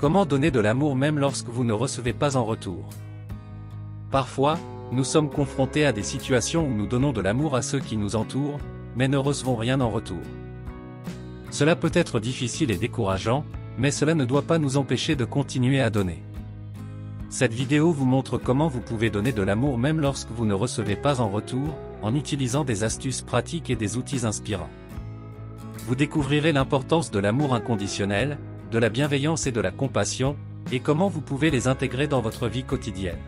Comment donner de l'amour même lorsque vous ne recevez pas en retour? Parfois, nous sommes confrontés à des situations où nous donnons de l'amour à ceux qui nous entourent, mais ne recevons rien en retour. Cela peut être difficile et décourageant, mais cela ne doit pas nous empêcher de continuer à donner. Cette vidéo vous montre comment vous pouvez donner de l'amour même lorsque vous ne recevez pas en retour, en utilisant des astuces pratiques et des outils inspirants. Vous découvrirez l'importance de l'amour inconditionnel, de la bienveillance et de la compassion, et comment vous pouvez les intégrer dans votre vie quotidienne.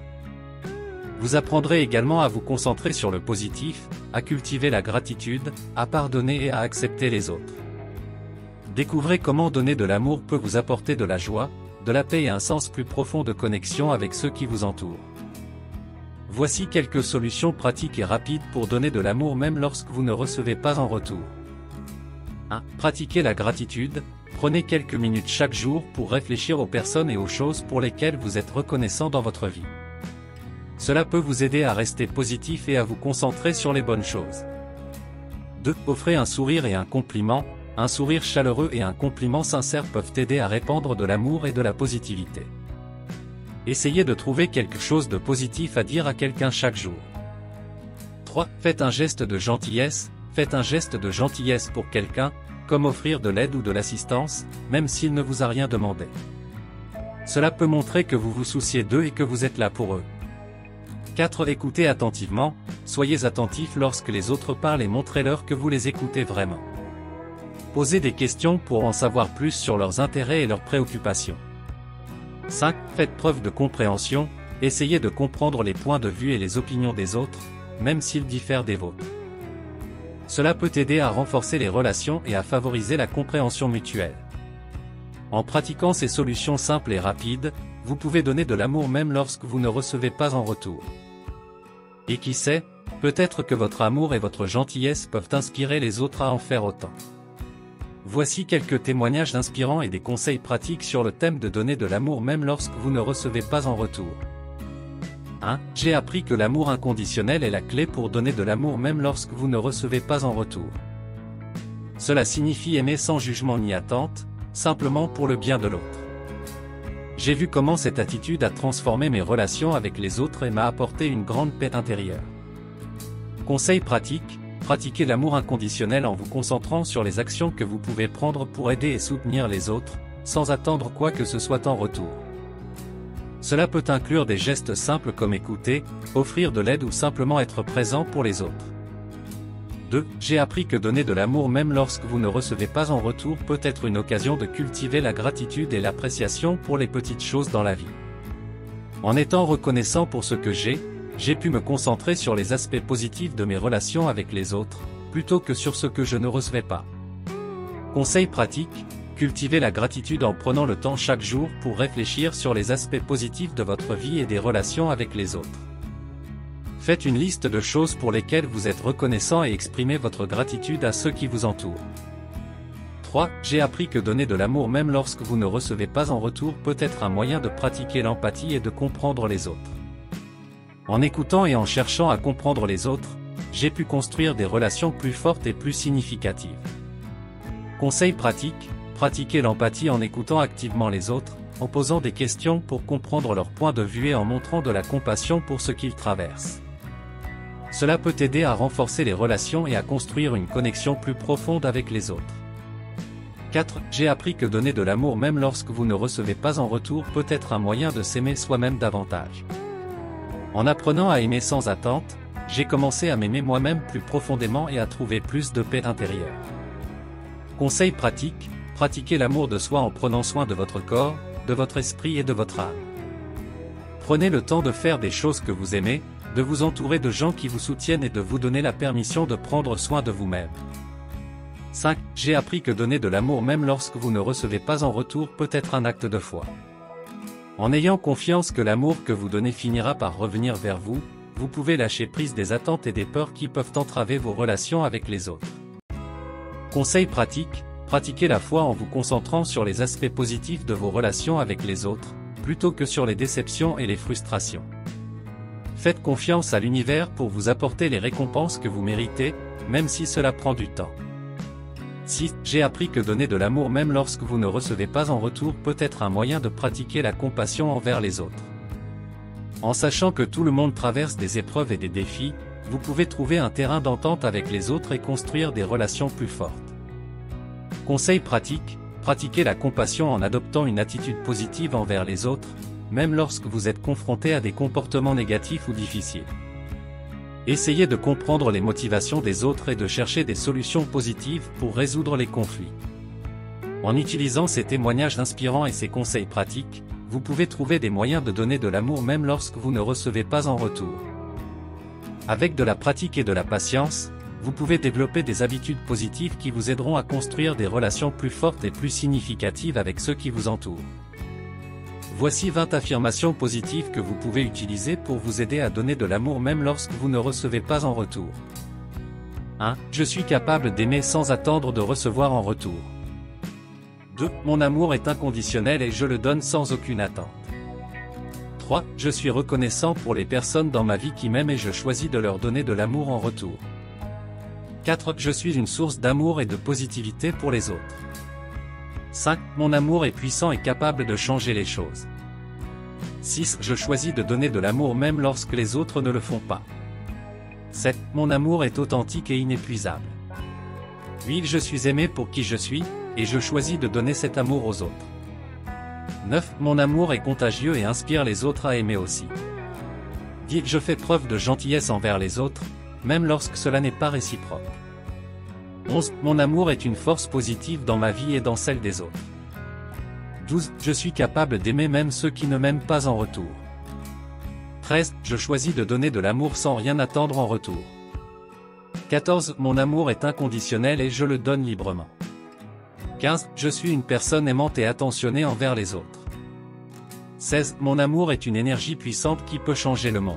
Vous apprendrez également à vous concentrer sur le positif, à cultiver la gratitude, à pardonner et à accepter les autres. Découvrez comment donner de l'amour peut vous apporter de la joie, de la paix et un sens plus profond de connexion avec ceux qui vous entourent. Voici quelques solutions pratiques et rapides pour donner de l'amour même lorsque vous ne recevez pas en retour. 1. Pratiquez la gratitude. Prenez quelques minutes chaque jour pour réfléchir aux personnes et aux choses pour lesquelles vous êtes reconnaissant dans votre vie. Cela peut vous aider à rester positif et à vous concentrer sur les bonnes choses. 2. Offrez un sourire et un compliment. Un sourire chaleureux et un compliment sincère peuvent aider à répandre de l'amour et de la positivité. Essayez de trouver quelque chose de positif à dire à quelqu'un chaque jour. 3. Faites un geste de gentillesse. Faites un geste de gentillesse pour quelqu'un, comme offrir de l'aide ou de l'assistance, même s'il ne vous a rien demandé. Cela peut montrer que vous vous souciez d'eux et que vous êtes là pour eux. 4. Écoutez attentivement. Soyez attentif lorsque les autres parlent et montrez-leur que vous les écoutez vraiment. Posez des questions pour en savoir plus sur leurs intérêts et leurs préoccupations. 5. Faites preuve de compréhension. Essayez de comprendre les points de vue et les opinions des autres, même s'ils diffèrent des vôtres. Cela peut aider à renforcer les relations et à favoriser la compréhension mutuelle. En pratiquant ces solutions simples et rapides, vous pouvez donner de l'amour même lorsque vous ne recevez pas en retour. Et qui sait, peut-être que votre amour et votre gentillesse peuvent inspirer les autres à en faire autant. Voici quelques témoignages inspirants et des conseils pratiques sur le thème de donner de l'amour même lorsque vous ne recevez pas en retour. 1. J'ai appris que l'amour inconditionnel est la clé pour donner de l'amour même lorsque vous ne recevez pas en retour. Cela signifie aimer sans jugement ni attente, simplement pour le bien de l'autre. J'ai vu comment cette attitude a transformé mes relations avec les autres et m'a apporté une grande paix intérieure. Conseil pratique. Pratiquez l'amour inconditionnel en vous concentrant sur les actions que vous pouvez prendre pour aider et soutenir les autres, sans attendre quoi que ce soit en retour. Cela peut inclure des gestes simples comme écouter, offrir de l'aide ou simplement être présent pour les autres. 2. J'ai appris que donner de l'amour même lorsque vous ne recevez pas en retour peut être une occasion de cultiver la gratitude et l'appréciation pour les petites choses dans la vie. En étant reconnaissant pour ce que j'ai pu me concentrer sur les aspects positifs de mes relations avec les autres, plutôt que sur ce que je ne recevais pas. Conseil pratique, cultivez la gratitude en prenant le temps chaque jour pour réfléchir sur les aspects positifs de votre vie et des relations avec les autres. Faites une liste de choses pour lesquelles vous êtes reconnaissant et exprimez votre gratitude à ceux qui vous entourent. 3. J'ai appris que donner de l'amour même lorsque vous ne recevez pas en retour peut être un moyen de pratiquer l'empathie et de comprendre les autres. En écoutant et en cherchant à comprendre les autres, j'ai pu construire des relations plus fortes et plus significatives. Conseil pratique, pratiquez l'empathie en écoutant activement les autres, en posant des questions pour comprendre leur point de vue et en montrant de la compassion pour ce qu'ils traversent. Cela peut aider à renforcer les relations et à construire une connexion plus profonde avec les autres. 4. J'ai appris que donner de l'amour même lorsque vous ne recevez pas en retour peut être un moyen de s'aimer soi-même davantage. En apprenant à aimer sans attente, j'ai commencé à m'aimer moi-même plus profondément et à trouver plus de paix intérieure. Conseil pratique, pratiquez l'amour de soi en prenant soin de votre corps, de votre esprit et de votre âme. Prenez le temps de faire des choses que vous aimez, de vous entourer de gens qui vous soutiennent et de vous donner la permission de prendre soin de vous-même. 5. J'ai appris que donner de l'amour même lorsque vous ne recevez pas en retour peut être un acte de foi. En ayant confiance que l'amour que vous donnez finira par revenir vers vous, vous pouvez lâcher prise des attentes et des peurs qui peuvent entraver vos relations avec les autres. Conseil pratique, pratiquez la foi en vous concentrant sur les aspects positifs de vos relations avec les autres, plutôt que sur les déceptions et les frustrations. Faites confiance à l'univers pour vous apporter les récompenses que vous méritez, même si cela prend du temps. 6. J'ai appris que donner de l'amour même lorsque vous ne recevez pas en retour peut être un moyen de pratiquer la compassion envers les autres. En sachant que tout le monde traverse des épreuves et des défis, vous pouvez trouver un terrain d'entente avec les autres et construire des relations plus fortes. Conseil pratique, pratiquez la compassion en adoptant une attitude positive envers les autres, même lorsque vous êtes confronté à des comportements négatifs ou difficiles. Essayez de comprendre les motivations des autres et de chercher des solutions positives pour résoudre les conflits. En utilisant ces témoignages inspirants et ces conseils pratiques, vous pouvez trouver des moyens de donner de l'amour même lorsque vous ne recevez pas en retour. Avec de la pratique et de la patience, vous pouvez développer des habitudes positives qui vous aideront à construire des relations plus fortes et plus significatives avec ceux qui vous entourent. Voici 20 affirmations positives que vous pouvez utiliser pour vous aider à donner de l'amour même lorsque vous ne recevez pas en retour. 1. Je suis capable d'aimer sans attendre de recevoir en retour. 2. Mon amour est inconditionnel et je le donne sans aucune attente. 3. Je suis reconnaissant pour les personnes dans ma vie qui m'aiment et je choisis de leur donner de l'amour en retour. 4. Je suis une source d'amour et de positivité pour les autres. 5. Mon amour est puissant et capable de changer les choses. 6. Je choisis de donner de l'amour même lorsque les autres ne le font pas. 7. Mon amour est authentique et inépuisable. 8. Je suis aimé pour qui je suis, et je choisis de donner cet amour aux autres. 9. Mon amour est contagieux et inspire les autres à aimer aussi. 10. Je fais preuve de gentillesse envers les autres, même lorsque cela n'est pas réciproque. 11. Mon amour est une force positive dans ma vie et dans celle des autres. 12. Je suis capable d'aimer même ceux qui ne m'aiment pas en retour. 13. Je choisis de donner de l'amour sans rien attendre en retour. 14. Mon amour est inconditionnel et je le donne librement. 15. Je suis une personne aimante et attentionnée envers les autres. 16. Mon amour est une énergie puissante qui peut changer le monde.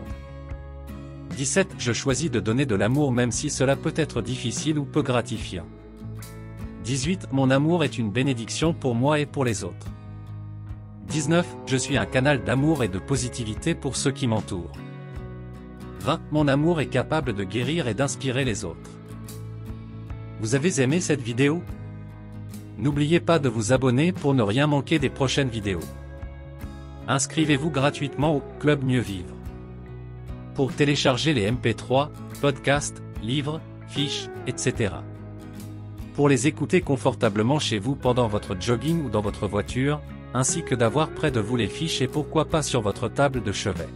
17. Je choisis de donner de l'amour même si cela peut être difficile ou peu gratifiant. 18. Mon amour est une bénédiction pour moi et pour les autres. 19. Je suis un canal d'amour et de positivité pour ceux qui m'entourent. 20. Mon amour est capable de guérir et d'inspirer les autres. Vous avez aimé cette vidéo? N'oubliez pas de vous abonner pour ne rien manquer des prochaines vidéos. Inscrivez-vous gratuitement au Club Mieux Vivre. Pour télécharger les MP3, podcasts, livres, fiches, etc. Pour les écouter confortablement chez vous pendant votre jogging ou dans votre voiture, ainsi que d'avoir près de vous les fiches et pourquoi pas sur votre table de chevet.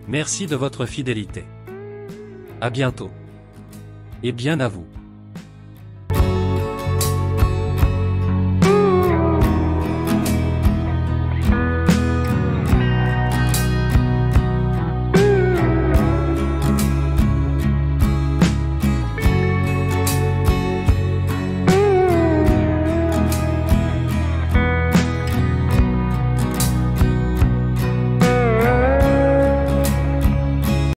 Merci de votre fidélité. À bientôt. Et bien à vous.